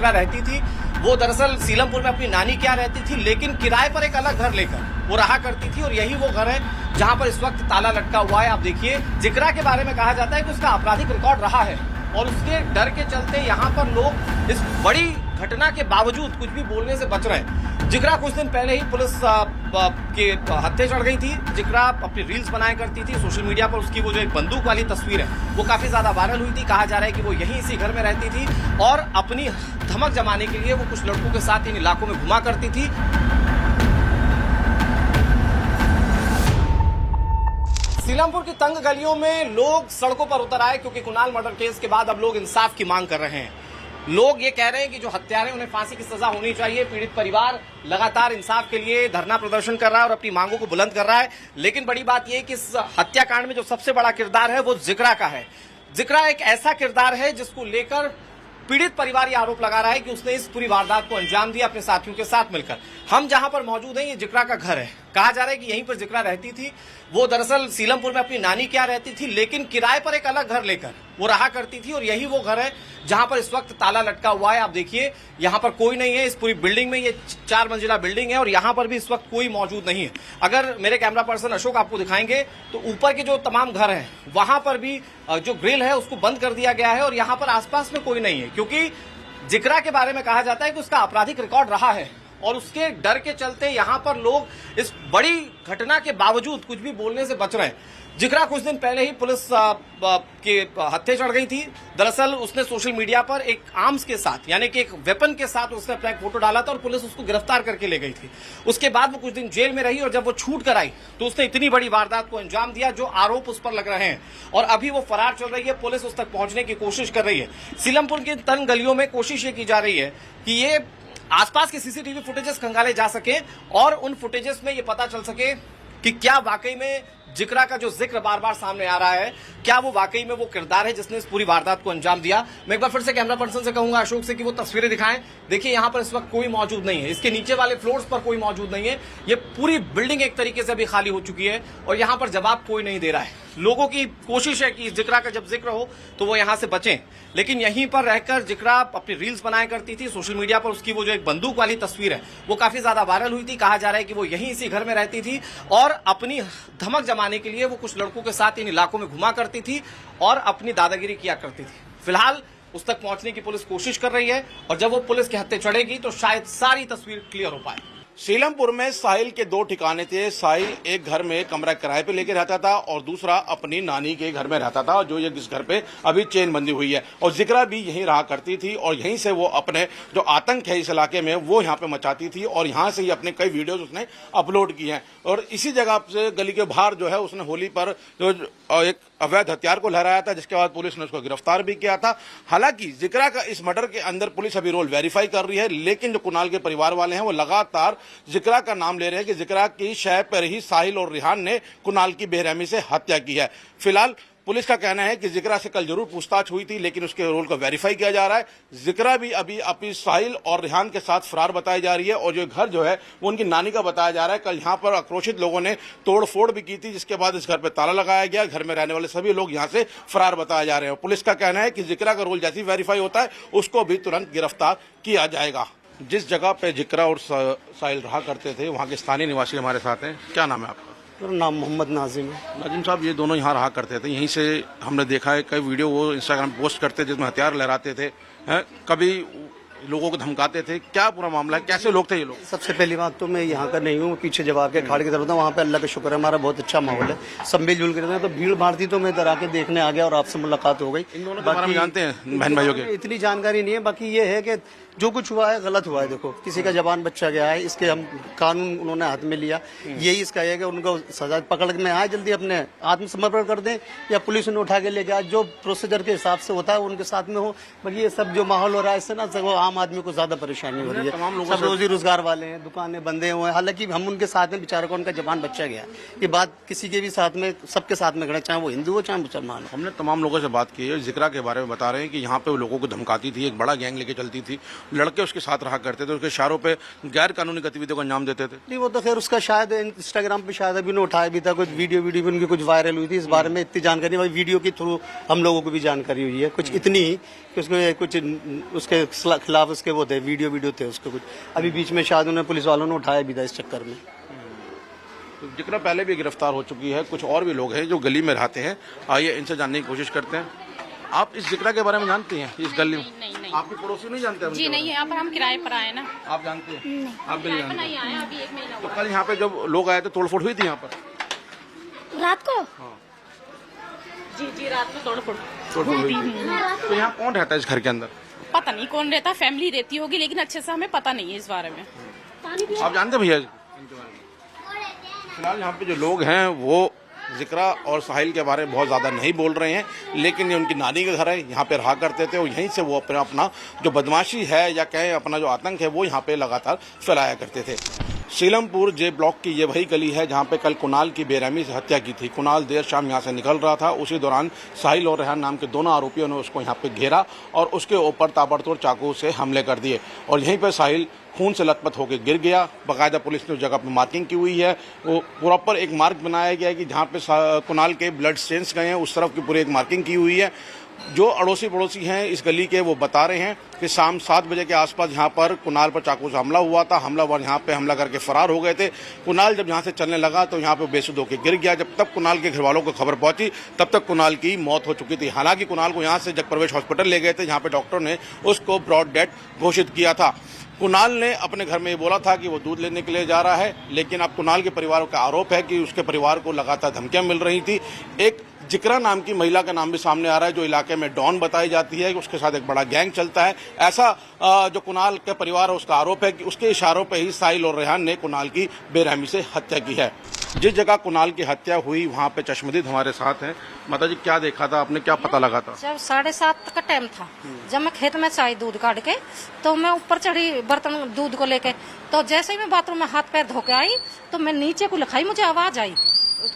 जिक्रा रहती थी वो दरअसल सीलमपुर में अपनी नानी के यहाँ रहती थी, लेकिन किराए पर एक अलग घर लेकर वो रहा करती थी और यही वो घर है जहां पर इस वक्त ताला लटका हुआ है। आप देखिए, जिक्रा के बारे में कहा जाता है कि उसका आपराधिक रिकॉर्ड रहा है और उसके डर के चलते यहाँ पर लोग इस बड़ी घटना के बावजूद कुछ भी बोलने से बच रहे हैं। जिक्रा कुछ दिन पहले ही पुलिस के हत्थे चढ़ गई थी। जिक्रा अपनी रील्स बनाया करती थी सोशल मीडिया पर, उसकी वो जो एक बंदूक वाली तस्वीर है वो काफी ज्यादा वायरल हुई थी। कहा जा रहा है कि वो यहीं इसी घर में रहती थी और अपनी धमक जमाने के लिए वो कुछ लड़कों के साथ इन इलाकों में घुमा करती थी। सीलमपुर की तंग गलियों में लोग सड़कों पर उतर आए क्योंकि कुणाल मर्डर केस के बाद अब लोग इंसाफ की मांग कर रहे हैं। लोग ये कह रहे हैं कि जो हत्यारे उन्हें फांसी की सजा होनी चाहिए। पीड़ित परिवार लगातार इंसाफ के लिए धरना प्रदर्शन कर रहा है और अपनी मांगों को बुलंद कर रहा है। लेकिन बड़ी बात यह कि इस हत्याकांड में जो सबसे बड़ा किरदार है वो जिक्रा का है। जिक्रा एक ऐसा किरदार है जिसको लेकर पीड़ित परिवार ये आरोप लगा रहा है कि उसने इस पूरी वारदात को अंजाम दिया अपने साथियों के साथ मिलकर। हम जहां पर मौजूद हैं ये जिक्रा का घर है। कहा जा रहा है कि यहीं पर जिक्रा रहती थी। वो दरअसल सीलमपुर में अपनी नानी के यहाँ रहती थी, लेकिन किराए पर एक अलग घर लेकर वो रहा करती थी और यही वो घर है जहां पर इस वक्त ताला लटका हुआ है। आप देखिए, यहाँ पर कोई नहीं है इस पूरी बिल्डिंग में। ये 4 मंजिला बिल्डिंग है और यहाँ पर भी इस वक्त कोई मौजूद नहीं है। अगर मेरे कैमरा पर्सन अशोक आपको दिखाएंगे तो ऊपर के जो तमाम घर हैं वहां पर भी जो ग्रिल है उसको बंद कर दिया गया है और यहाँ पर आसपास में कोई नहीं है, क्योंकि जिक्रा के बारे में कहा जाता है कि उसका आपराधिक रिकॉर्ड रहा है और उसके डर के चलते यहाँ पर लोग इस बड़ी घटना के बावजूद कुछ भी बोलने से बच रहे हैं। जिक्रा कुछ दिन पहले ही पुलिस के हत्थे चढ़ गई थी। दरअसल उसने सोशल मीडिया पर एक आर्म्स के साथ, यानी कि एक वेपन के साथ उसने अपना एक फोटो डाला था और पुलिस उसको गिरफ्तार करके ले गई थी। उसके बाद वो कुछ दिन जेल में रही और जब वो छूट कर आई तो उसने इतनी बड़ी वारदात को अंजाम दिया जो आरोप उस पर लग रहे हैं और अभी वो फरार चल रही है। पुलिस उस तक पहुंचने की कोशिश कर रही है। सीलमपुर की तंग गलियों में कोशिश ये की जा रही है कि ये आसपास के सीसीटीवी फुटेजेस खंगाले जा सके और उन फुटेजेस में ये पता चल सके कि क्या वाकई में जिक्रा का जो जिक्र बार बार सामने आ रहा है, क्या वो वाकई में वो किरदार है जिसने इस पूरी वारदात को अंजाम दिया। मैं एक बार फिर से कैमरा पर्सन से कहूंगा अशोक से कि वो तस्वीरें दिखाएं। देखिए, यहाँ पर इस वक्त कोई मौजूद नहीं है, इसके नीचे वाले फ्लोर्स पर कोई मौजूद नहीं है। ये पूरी बिल्डिंग एक तरीके से अभी खाली हो चुकी है और यहाँ पर जवाब कोई नहीं दे रहा है। लोगों की कोशिश है कि जिक्रा का जब जिक्र हो तो वो यहाँ से बचें, लेकिन यहीं पर रहकर जिक्रा अपनी रील्स बनाया करती थी सोशल मीडिया पर। उसकी वो जो एक बंदूक वाली तस्वीर है वो काफी ज्यादा वायरल हुई थी। कहा जा रहा है कि वो यहीं इसी घर में रहती थी और अपनी धमक जमाने के लिए वो कुछ लड़कों के साथ इन इलाकों में घुमा करती थी और अपनी दादागिरी किया करती थी। फिलहाल उस तक पहुंचने की पुलिस कोशिश कर रही है और जब वो पुलिस के हत्थे चढ़ेगी तो शायद सारी तस्वीर क्लियर हो पाए। सीलमपुर में साहिल के 2 ठिकाने थे। साहिल एक घर में कमरा किराए पे लेके रहता था और दूसरा अपनी नानी के घर में रहता था, जो ये जिस घर पे अभी चेन बंदी हुई है। और जिक्रा भी यहीं रहा करती थी और यहीं से वो अपने जो आतंक है इस इलाके में वो यहाँ पे मचाती थी और यहाँ से ही अपने कई वीडियोज उसने अपलोड किए हैं। और इसी जगह से गली के बाहर जो है उसने होली पर जो एक अवैध हथियार को लहराया था, जिसके बाद पुलिस ने उसको गिरफ्तार भी किया था। हालांकि जिक्रा का इस मर्डर के अंदर पुलिस अभी रोल वेरीफाई कर रही है, लेकिन जो कुणाल के परिवार वाले हैं वो लगातार जिक्रा का नाम ले रहे हैं कि जिक्रा की शय पर ही साहिल और रिहान ने कुणाल की बेरहमी से हत्या की है। फिलहाल पुलिस का कहना है कि जिक्रा से कल जरूर पूछताछ हुई थी, लेकिन उसके रोल को वेरीफाई किया जा रहा है। जिक्रा भी अभी साहिल और रिहान के साथ फरार बताई जा रही है और जो घर जो है वो उनकी नानी का बताया जा रहा है। कल यहाँ पर आक्रोशित लोगों ने तोड़फोड़ भी की थी, जिसके बाद इस घर पर ताला लगाया गया। घर में रहने वाले सभी लोग यहाँ से फरार बताए जा रहे हैं। पुलिस का कहना है कि जिक्रा का रोल जैसे वेरीफाई होता है उसको भी तुरंत गिरफ्तार किया जाएगा। जिस जगह पे जिक्रा और साहिल रहा करते थे वहाँ के स्थानीय निवासी हमारे साथ हैं। क्या नाम है आपका? मेरा नाम मोहम्मद नाजिम है। नाजिम साहब, ये दोनों यहाँ रहा करते थे, यहीं से हमने देखा है कई वीडियो वो इंस्टाग्राम पे पोस्ट करते जिसमें हथियार लहराते थे, कभी लोगों को धमकाते थे। क्या पूरा मामला है, कैसे लोग थे ये लोग? सबसे पहली बात तो मैं यहाँ का नहीं हूँ, पीछे जवाब के खाड़ की तरफ था। वहाँ पे अल्लाह का शुक्र है हमारा बहुत अच्छा माहौल है, सब मिलजुल के रहते हैं। तो भीड़ भाड़ थी तो मैं इधर आके देखने आ गया और आपसे मुलाकात हो गई। इन दोनों के बारे में जानते हैं बहन भाइयों के? इतनी जानकारी नहीं है, बाकी ये है कि जो कुछ हुआ है गलत हुआ है। देखो, किसी का जवान बच्चा गया है, इसके हम कानून उन्होंने हाथ में लिया, यही इसका है कि उनको सजा पकड़ में आए, जल्दी अपने आत्मसमर्पण कर दें या पुलिस ने उठा के लेके आए, जो प्रोसीजर के हिसाब से होता है उनके साथ में हो। बाकी ये सब जो माहौल हो रहा है इससे ना वो आम आदमी को ज्यादा परेशानी हो रही है। सब रोजी रोजगार वाले हैं, दुकानें बंदे हुए हैं। हालांकि हम उनके साथ में बेचारे को उनका जवान बच्चा गया, ये बात किसी के भी साथ में, सबके साथ में खड़ा, चाहे वो हिंदू हो चाहे मुसलमान हो। हमने तमाम लोगों से बात की है, जिक्रा के बारे में बता रहे हैं कि यहाँ पे वो लोगों को धमकाती थी, एक बड़ा गैंग लेके चलती थी लड़के उसके साथ रहा करते थे, उसके इशारों पे गैर कानूनी गतिविधियों को अंजाम देते थे। नहीं, वो तो खैर उसका शायद इंस्टाग्राम पे शायद अभी उठाया भी था, कुछ वीडियो भी उनकी कुछ वायरल हुई थी। इस बारे में इतनी जानकारी भाई वीडियो के थ्रू हम लोगों को भी जानकारी हुई है, कुछ इतनी ही कि उसके कुछ उसके खिलाफ उसके वो थे वीडियो थे उसके कुछ, अभी बीच में शायद उन्हें पुलिस वालों ने उठाया भी था इस चक्कर में। तो जिक्र पहले भी गिरफ्तार हो चुकी है, कुछ और भी लोग हैं जो गली में रहते हैं, आइए इनसे जानने की कोशिश करते हैं। आप इस जिक्रा के बारे में जानती हैं? इस गली में नहीं। आपके पड़ोसी नहीं जानते? जी नहीं, यहाँ पर हम किराए पर आए ना। आप जानते हैं? आप भी नहीं जानते? नहीं आए, अभी 1 महीना तो हुआ। कल यहाँ पे जब लोग आए थे तोड़फोड़ हुई थी यहाँ पर? रात को जी रात में तोड़फोड़ तोड़फोड़ हुई थी। तो यहाँ कौन रहता है इस घर के अंदर? पता नहीं कौन रहता, फैमिली रहती होगी, लेकिन अच्छे से हमें पता नहीं है इस बारे में। आप जानते हैं भैया इनके बारे में? फिलहाल यहाँ पे जो लोग हैं वो जिक्रा और साहिल के बारे में बहुत ज़्यादा नहीं बोल रहे हैं, लेकिन ये उनकी नानी का घर है, यहाँ पे रहा करते थे और यहीं से वो अपना जो बदमाशी है या कहें अपना जो आतंक है वो यहाँ पे लगातार फैलाया करते थे। सीलमपुर जे ब्लॉक की ये वही गली है जहाँ पे कल कुणाल की बेरहमी से हत्या की थी। कुणाल देर शाम यहाँ से निकल रहा था, उसी दौरान साहिल और रेहान नाम के दोनों आरोपियों ने उसको यहाँ पे घेरा और उसके ऊपर ताबड़तोड़ चाकू से हमले कर दिए और यहीं पर साहिल खून से लथपथ होकर गिर गया। बाकायदा पुलिस ने उस जगह पर मार्किंग की हुई है, वो प्रॉपर एक मार्ग बनाया गया है कि जहाँ पे कुणाल के ब्लड स्टेन्स गए हैं उस तरफ की पूरी एक मार्किंग की हुई है। जो अड़ोसी पड़ोसी हैं इस गली के वो बता रहे हैं कि शाम 7 बजे के आसपास यहाँ पर कुणाल पर चाकू से हमला हुआ था। हमलावर यहाँ पे हमला करके फरार हो गए थे। कुणाल जब यहाँ से चलने लगा तो यहाँ पे बेसुध होकर गिर गया। जब तक कुणाल के घर वालों को खबर पहुंची तब तक कुणाल की मौत हो चुकी थी। हालांकि कुणाल को यहाँ से जगप्रवेश हॉस्पिटल ले गए थे जहाँ पे डॉक्टर ने उसको ब्रॉड डेथ घोषित किया था। कुणाल ने अपने घर में ये बोला था कि वो दूध लेने के लिए जा रहा है, लेकिन अब कुणाल के परिवार का आरोप है कि उसके परिवार को लगातार धमकियां मिल रही थी। एक जिक्रा नाम की महिला का नाम भी सामने आ रहा है जो इलाके में डॉन बताई जाती है, उसके साथ एक बड़ा गैंग चलता है। ऐसा जो कुणाल के परिवार है उसका आरोप है कि उसके इशारों पर ही साहिल और रेहान ने कुणाल की बेरहमी से हत्या की है। जिस जगह कुणाल की हत्या हुई वहाँ पे चश्मदीद हमारे साथ हैं। माता जी क्या देखा था आपने, क्या पता लगा था? जब 7:30 का टाइम था, जब मैं खेत में चाय दूध काट के तो मैं ऊपर चढ़ी बर्तन दूध को लेके, तो जैसे ही मैं बाथरूम में हाथ पैर धो के आई तो मैं नीचे को लिखाई, मुझे आवाज आई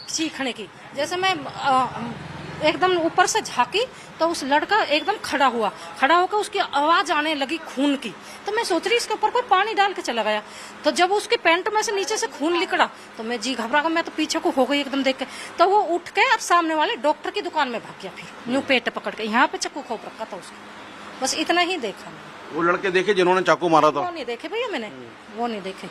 चीखने की। जैसे मैं एकदम ऊपर से झांकी तो उस लड़का एकदम खड़ा होकर उसकी आवाज आने लगी खून की। तो मैं सोच रही इसके ऊपर कोई पानी डाल के चला गया। तो जब उसके पैंट में से नीचे से खून निकला तो मैं जी घबरा गया, मैं तो पीछे को हो गई एकदम देख के। तो वो उठ के अब सामने वाले डॉक्टर की दुकान में भाग गया, फिर न्यू पेट पकड़ के यहाँ पे चाकू खोप रखा था उसको। बस इतना ही देखा। वो लड़के देखे जिन्होंने चाकू मारा था? वो नहीं देखे भैया, मैंने वो नहीं देखे।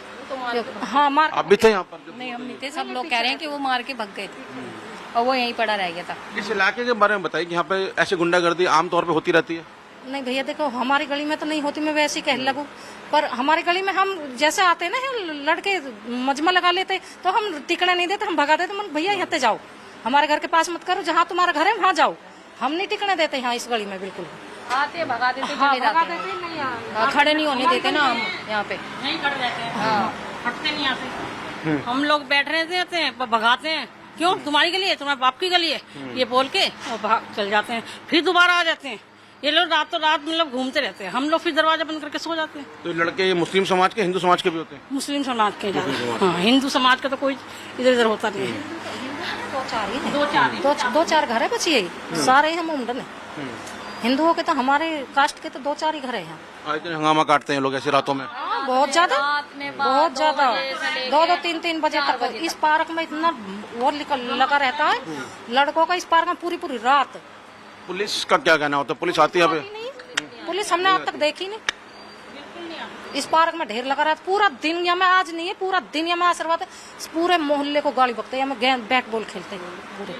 हाँ मार। आप भी थे यहाँ पर? नहीं, हम नहीं थे। सब लोग कह रहे हैं कि वो मार के भाग गए थे और वो यहीं पड़ा रह गया था। इस इलाके के बारे में बताइए कि यहाँ पे ऐसे गुंडागर्दी आमतौर पे होती रहती है? नहीं भैया देखो, हमारी गली में तो नहीं होती, मैं वैसे ही कह लगूं, पर हमारी गली में हम जैसे आते हैं ना लड़के मजमा लगा लेते तो हम टिकने नहीं देते, हम भगा देते। मन भैया यहाँ से जाओ, हमारे घर के पास मत करो, जहाँ तुम्हारा घर है वहाँ जाओ। हम नहीं टिकने देते यहाँ इस गली में बिल्कुल। आते भगा देते, हाँ, चले भगा जाते हैं। देते नहीं हाँ, खड़े नहीं होने देते ना हम यहाँ पे। नहीं खड़े रहते हैं, हाँ, हटते नहीं आते। हम लोग बैठ रहते हैं, भगाते हैं, क्यों तुम्हारी गली है, तुम्हारे बाप की गली है, ये बोल के और भाग चल जाते हैं। फिर दोबारा आ जाते हैं। ये लोग रातों रात मतलब घूमते रहते हैं। हम लोग फिर दरवाजा बंद करके सो जाते हैं। तो लड़के ये मुस्लिम समाज के, हिंदू समाज के भी होते हैं? मुस्लिम समाज के ज्यादा। हाँ, हिंदू समाज का तो कोई इधर उधर होता नहीं है। दो चार घर है, बस यही सारे हम उम्र हिंदुओं के तो हमारे कास्ट के तो 2-4 ही घर है यहाँ। आज दिन हंगामा काटते हैं लोग ऐसी रातों में? बहुत ज्यादा 2-3 बजे तक इस पार्क में इतना वो लगा रहता है लड़कों का। इस पार्क में पूरी रात। पुलिस का क्या कहना होता है? पुलिस आती है यहाँ पे? पुलिस हमने आज तक देखी नहीं। इस पार्क में ढेर लगा रहा है पूरा दिन। या मैं आज नहीं है, पूरा दिन या मैं आशीर्वाद पूरे मोहल्ले को गाली बकते हैं, बैट बॉल खेलते हैं पूरे।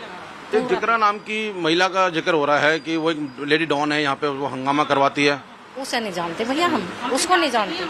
एक जिक्रा नाम की महिला का जिक्र हो रहा है कि वो एक लेडी डॉन है यहाँ पे, वो हंगामा करवाती है। उसे नहीं जानते भैया, हम उसको नहीं जानते।